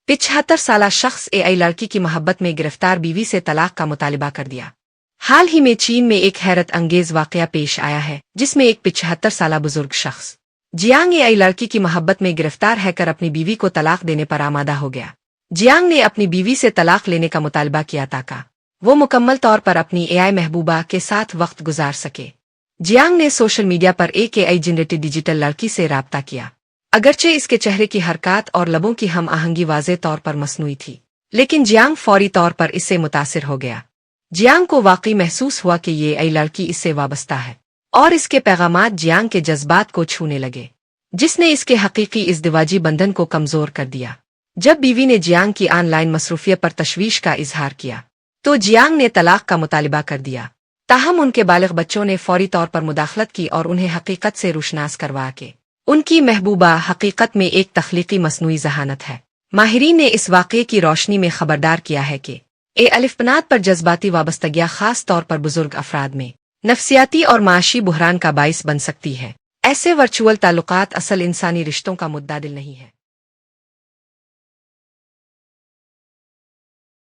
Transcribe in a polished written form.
75 साला शख्स एआई लड़की की मोहब्बत में गिरफ्तार बीवी से तलाक का मुतालिबा कर दिया। हाल ही में चीन में एक हैरत अंगेज वाकया पेश आया है, जिसमें एक 75 साला बुजुर्ग शख्स जियांग एआई लड़की की मोहब्बत में गिरफ्तार हैकर अपनी बीवी को तलाक देने पर आमादा हो गया। जियांग ने अपनी बीवी से तलाक लेने का मुतालबा किया ताकि वो मुकम्मल तौर पर अपनी एआई महबूबा के साथ वक्त गुजार सके। जियांग ने सोशल मीडिया पर एक एआई जनरेटेड डिजिटल लड़की से राब्ता किया। अगरचे इसके चेहरे की हरकत और लबों की हम आहंगी वाज़े तौर पर मसनूई थी, लेकिन जियांग फौरी तौर पर इससे मुतासिर हो गया। जियांग को वाकई महसूस हुआ कि ये एआई लड़की इससे वाबस्ता है और इसके पैगामात जियांग के जज्बात को छूने लगे, जिसने इसके हकीकी इज़्दिवाजी बंधन को कमजोर कर दिया। जब बीवी ने जियांग की ऑनलाइन मसरूफियत पर तशवीश का इजहार किया तो जियांग ने तलाक का मुतालिबा कर दिया। ताहम उनके बालिग बच्चों ने फौरी तौर पर मुदाखलत की और उन्हें हकीकत से रुशनास करवा के उनकी महबूबा हकीकत में एक तख्लीकी मसनूई जहानत है। माहिरीन ने इस वाक़ये की रोशनी में खबरदार किया है कि अलिफ्पनात पर जज्बाती वाबस्तगियाँ खास तौर पर बुजुर्ग अफराद में नफ्सियाती और माशी बुहरान का बाइस बन सकती है। ऐसे वर्चुअल ताल्लुकात असल इंसानी रिश्तों का मुद्दा दिल नहीं है।